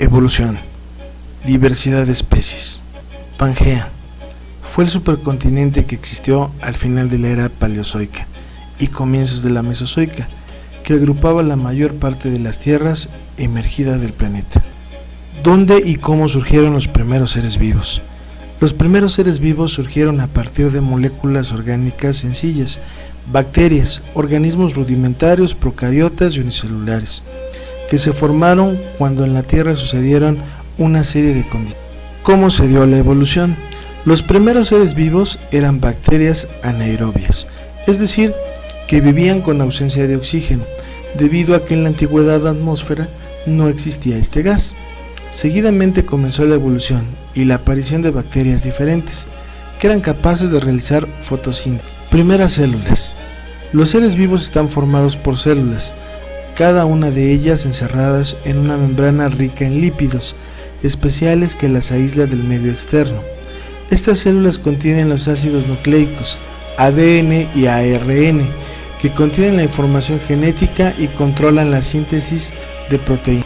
Evolución. Diversidad de especies. Pangea. Fue el supercontinente que existió al final de la era paleozoica y comienzos de la mesozoica, que agrupaba la mayor parte de las tierras emergidas del planeta. ¿Dónde y cómo surgieron los primeros seres vivos? Los primeros seres vivos surgieron a partir de moléculas orgánicas sencillas, bacterias, organismos rudimentarios, procariotas y unicelulares, que se formaron cuando en la Tierra sucedieron una serie de condiciones. ¿Cómo se dio la evolución? Los primeros seres vivos eran bacterias anaerobias, es decir, que vivían con ausencia de oxígeno, debido a que en la antigüedad la atmósfera no existía este gas. Seguidamente comenzó la evolución y la aparición de bacterias diferentes, que eran capaces de realizar fotosíntesis. Primeras células. Los seres vivos están formados por células, cada una de ellas encerradas en una membrana rica en lípidos especiales que las aísla del medio externo. Estas células contienen los ácidos nucleicos, ADN y ARN, que contienen la información genética y controlan la síntesis de proteínas.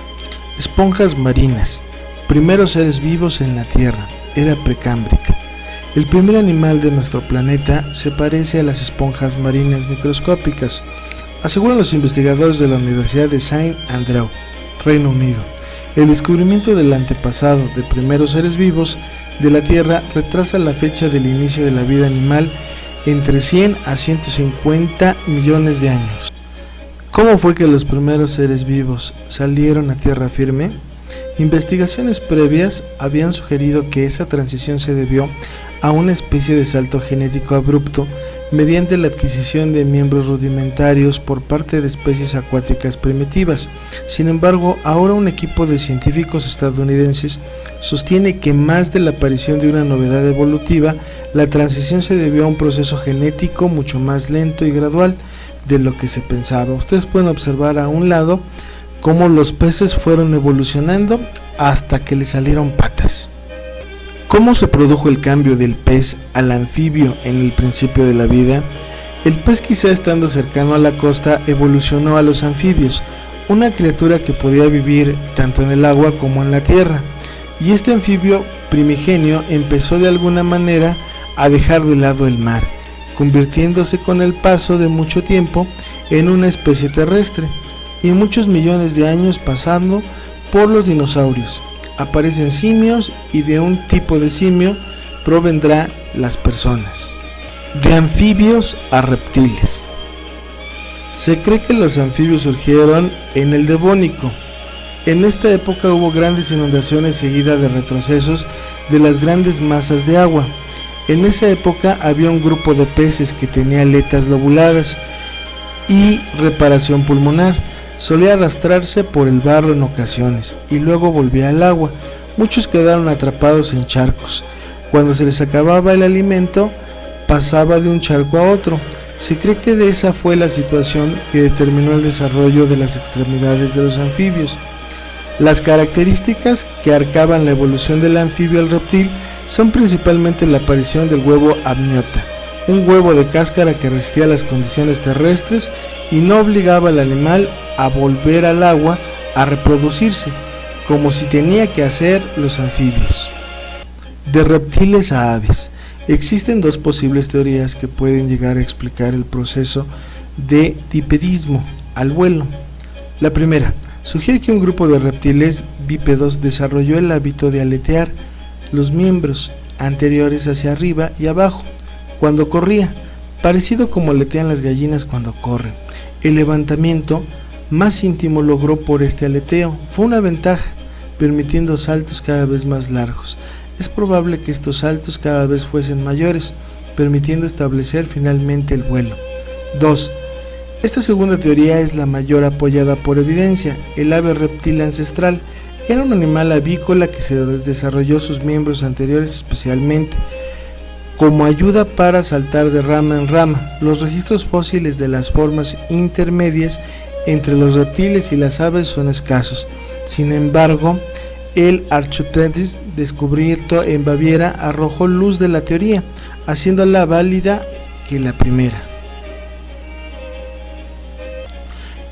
Esponjas marinas. Primeros seres vivos en la Tierra, era precámbrica. El primer animal de nuestro planeta se parece a las esponjas marinas microscópicas, aseguran los investigadores de la Universidad de Saint Andrew, Reino Unido. El descubrimiento del antepasado de primeros seres vivos de la Tierra retrasa la fecha del inicio de la vida animal entre 100 a 150 millones de años. ¿Cómo fue que los primeros seres vivos salieron a tierra firme? Investigaciones previas habían sugerido que esa transición se debió a una especie de salto genético abrupto mediante la adquisición de miembros rudimentarios por parte de especies acuáticas primitivas. Sin embargo, ahora un equipo de científicos estadounidenses sostiene que más de la aparición de una novedad evolutiva, la transición se debió a un proceso genético mucho más lento y gradual de lo que se pensaba. Ustedes pueden observar a un lado cómo los peces fueron evolucionando hasta que le salieron patas. ¿Cómo se produjo el cambio del pez al anfibio en el principio de la vida? El pez, quizá estando cercano a la costa, evolucionó a los anfibios, una criatura que podía vivir tanto en el agua como en la tierra, y este anfibio primigenio empezó de alguna manera a dejar de lado el mar, convirtiéndose con el paso de mucho tiempo en una especie terrestre, y muchos millones de años pasando por los dinosaurios. Aparecen simios y de un tipo de simio provendrá las personas. De anfibios a reptiles. Se cree que los anfibios surgieron en el Devónico. En esta época hubo grandes inundaciones seguidas de retrocesos de las grandes masas de agua. En esa época había un grupo de peces que tenía aletas lobuladas y reparación pulmonar. Solía arrastrarse por el barro en ocasiones y luego volvía al agua. Muchos quedaron atrapados en charcos. Cuando se les acababa el alimento, pasaba de un charco a otro. Se cree que de esa fue la situación que determinó el desarrollo de las extremidades de los anfibios. Las características que arcaban la evolución del anfibio al reptil son principalmente la aparición del huevo amniota, un huevo de cáscara que resistía las condiciones terrestres y no obligaba al animal a volver al agua a reproducirse, como si tenía que hacer los anfibios. De reptiles a aves. Existen dos posibles teorías que pueden llegar a explicar el proceso de bipedismo al vuelo. La primera sugiere que un grupo de reptiles bípedos desarrolló el hábito de aletear los miembros anteriores hacia arriba y abajo cuando corría, parecido como aletean las gallinas cuando corren. El levantamiento más íntimo logró por este aleteo fue una ventaja, permitiendo saltos cada vez más largos. Es probable que estos saltos cada vez fuesen mayores, permitiendo establecer finalmente el vuelo. 2. Esta segunda teoría es la mayor, apoyada por evidencia. El ave reptil ancestral era un animal avícola que se desarrolló sus miembros anteriores especialmente como ayuda para saltar de rama en rama. Los registros fósiles de las formas intermedias entre los reptiles y las aves son escasos. Sin embargo, el Archaeopteryx, descubierto en Baviera, arrojó luz de la teoría, haciéndola válida que la primera.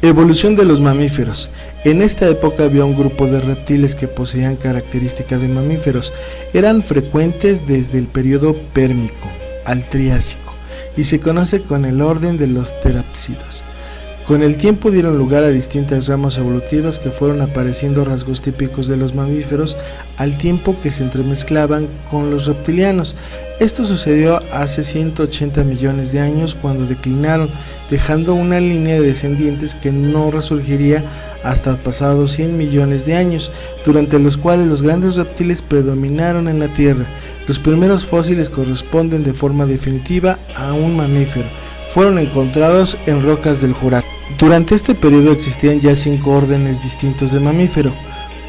Evolución de los mamíferos. En esta época había un grupo de reptiles que poseían características de mamíferos. Eran frecuentes desde el periodo Pérmico al Triásico y se conoce con el orden de los terápsidos. Con el tiempo dieron lugar a distintas ramas evolutivas que fueron apareciendo rasgos típicos de los mamíferos al tiempo que se entremezclaban con los reptilianos. Esto sucedió hace 180 millones de años cuando declinaron, dejando una línea de descendientes que no resurgiría hasta pasados 100 millones de años, durante los cuales los grandes reptiles predominaron en la Tierra. Los primeros fósiles corresponden de forma definitiva a un mamífero. Fueron encontrados en rocas del Jurásico. Durante este periodo existían ya 5 órdenes distintos de mamífero.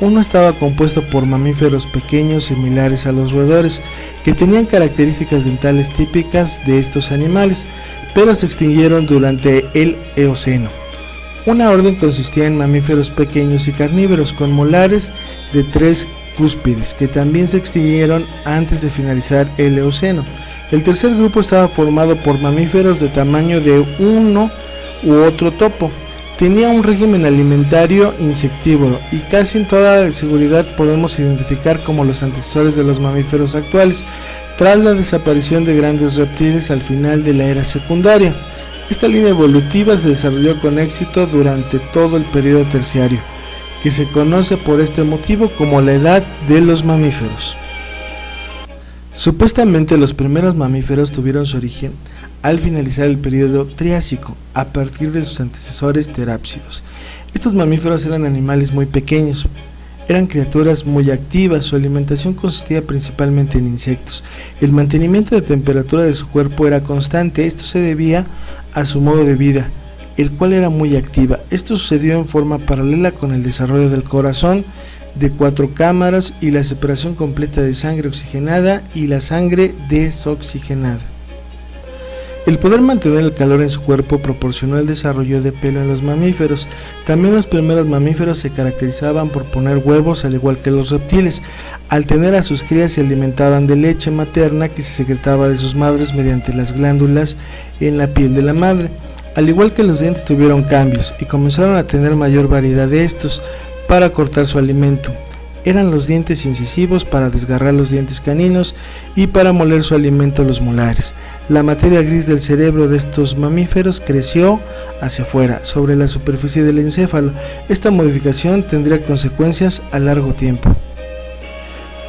Uno estaba compuesto por mamíferos pequeños similares a los roedores, que tenían características dentales típicas de estos animales, pero se extinguieron durante el Eoceno. Una orden consistía en mamíferos pequeños y carnívoros con molares de 3 cúspides, que también se extinguieron antes de finalizar el Eoceno. El tercer grupo estaba formado por mamíferos de tamaño de uno u otro topo. Tenía un régimen alimentario insectívoro y casi en toda seguridad podemos identificar como los antecesores de los mamíferos actuales, tras la desaparición de grandes reptiles al final de la era secundaria. Esta línea evolutiva se desarrolló con éxito durante todo el periodo terciario, que se conoce por este motivo como la edad de los mamíferos. Supuestamente los primeros mamíferos tuvieron su origen al finalizar el periodo Triásico, a partir de sus antecesores terápsidos. Estos mamíferos eran animales muy pequeños, eran criaturas muy activas, su alimentación consistía principalmente en insectos. El mantenimiento de temperatura de su cuerpo era constante, esto se debía a su modo de vida, el cual era muy activa. Esto sucedió en forma paralela con el desarrollo del corazón, de 4 cámaras y la separación completa de sangre oxigenada y la sangre desoxigenada. El poder mantener el calor en su cuerpo proporcionó el desarrollo de pelo en los mamíferos. También los primeros mamíferos se caracterizaban por poner huevos al igual que los reptiles. Al tener a sus crías se alimentaban de leche materna que se secretaba de sus madres mediante las glándulas en la piel de la madre. Al igual que los dientes tuvieron cambios y comenzaron a tener mayor variedad de estos para cortar su alimento. Eran los dientes incisivos para desgarrar los dientes caninos y para moler su alimento los molares. La materia gris del cerebro de estos mamíferos creció hacia afuera, sobre la superficie del encéfalo. Esta modificación tendría consecuencias a largo tiempo.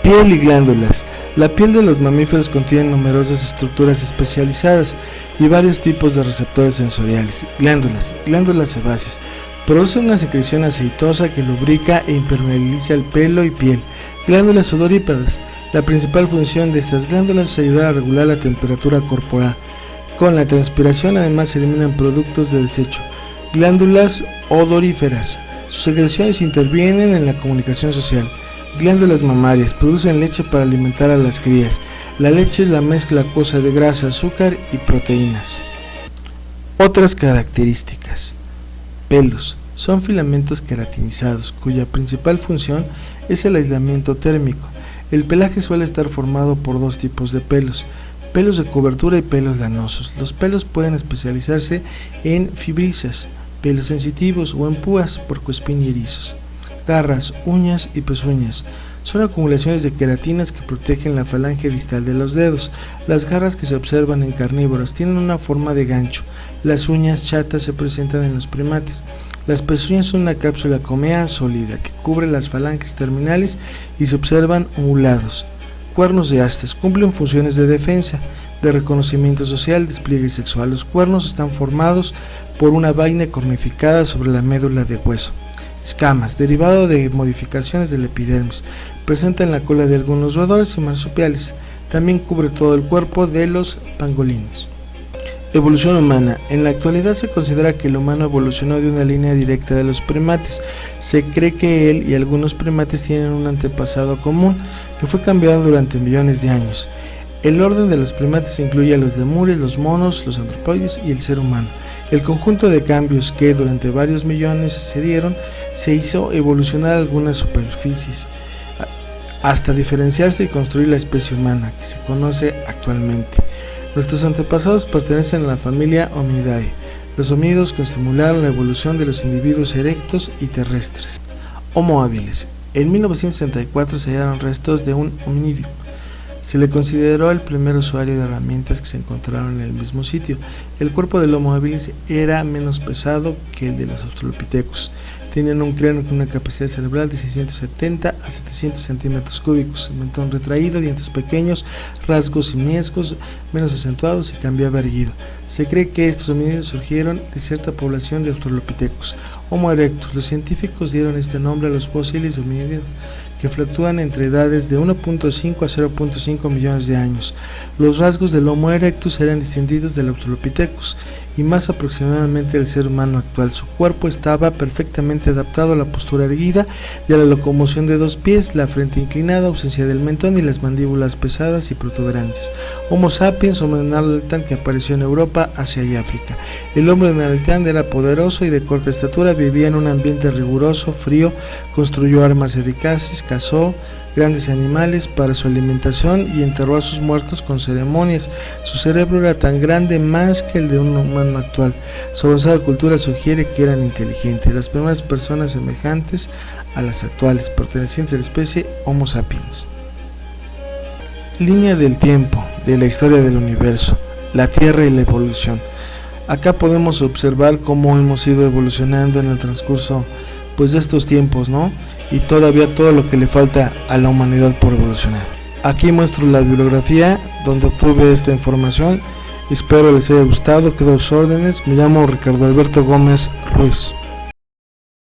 Piel y glándulas. La piel de los mamíferos contiene numerosas estructuras especializadas y varios tipos de receptores sensoriales. Glándulas sebáceas. Produce una secreción aceitosa que lubrica e impermeabiliza el pelo y piel. Glándulas sudoríparas. La principal función de estas glándulas es ayudar a regular la temperatura corporal. Con la transpiración además se eliminan productos de desecho. Glándulas odoríferas. Sus secreciones intervienen en la comunicación social. Glándulas mamarias. Producen leche para alimentar a las crías. La leche es la mezcla acuosa de grasa, azúcar y proteínas. Otras características. Pelos. Son filamentos queratinizados, cuya principal función es el aislamiento térmico. El pelaje suele estar formado por 2 tipos de pelos de cobertura y pelos lanosos. Los pelos pueden especializarse en fibrisas, pelos sensitivos o en púas, porcoespín y erizos. Garras, uñas y pezuñas. Son acumulaciones de queratinas que protegen la falange distal de los dedos. Las garras que se observan en carnívoros tienen una forma de gancho. Las uñas chatas se presentan en los primates. Las pezuñas son una cápsula cómea sólida que cubre las falanges terminales y se observan ungulados. Cuernos de astas cumplen funciones de defensa, de reconocimiento social, despliegue sexual. Los cuernos están formados por una vaina cornificada sobre la médula de hueso. Escamas, derivado de modificaciones del epidermis, presenta en la cola de algunos roedores y marsupiales. También cubre todo el cuerpo de los pangolinos. Evolución humana. En la actualidad se considera que el humano evolucionó de una línea directa de los primates. Se cree que él y algunos primates tienen un antepasado común que fue cambiado durante millones de años. El orden de los primates incluye a los lemures, los monos, los antropoides y el ser humano. El conjunto de cambios que durante varios millones se dieron se hizo evolucionar algunas superficies hasta diferenciarse y construir la especie humana que se conoce actualmente. Nuestros antepasados pertenecen a la familia Hominidae. los homínidos que estimularon la evolución de los individuos erectos y terrestres. Homo habilis. En 1964 se hallaron restos de un homínido. Se le consideró el primer usuario de herramientas que se encontraron en el mismo sitio. El cuerpo del Homo habilis era menos pesado que el de los Australopithecus. Tenían un cráneo con una capacidad cerebral de 670 a 700 centímetros cúbicos, mentón retraído, dientes pequeños, rasgos simiescos menos acentuados y cambiaba erguido. Se cree que estos homínidos surgieron de cierta población de Australopithecus. Homo erectus. Los científicos dieron este nombre a los fósiles homínidos que fluctúan entre edades de 1.5 a 0.5 millones de años. Los rasgos del Homo erectus eran distintos del Australopithecus y más aproximadamente del ser humano actual. Su cuerpo estaba perfectamente adaptado a la postura erguida y a la locomoción de dos pies, la frente inclinada, ausencia del mentón y las mandíbulas pesadas y protuberancias. Homo sapiens, hombre neandertal que apareció en Europa, Asia y África. El hombre neandertal era poderoso y de corta estatura, vivía en un ambiente riguroso, frío, construyó armas eficaces, cazó grandes animales para su alimentación y enterró a sus muertos con ceremonias. Su cerebro era tan grande más que el de un humano actual. Su avanzada cultura sugiere que eran inteligentes, las primeras personas semejantes a las actuales, pertenecientes a la especie Homo sapiens. Línea del tiempo de la historia del universo, la Tierra y la evolución. Acá podemos observar cómo hemos ido evolucionando en el transcurso de estos tiempos, ¿no? Y todavía todo lo que le falta a la humanidad por evolucionar. Aquí muestro la bibliografía donde obtuve esta información. Espero les haya gustado, quedo a sus órdenes. Me llamo Ricardo Alberto Gómez Ruiz.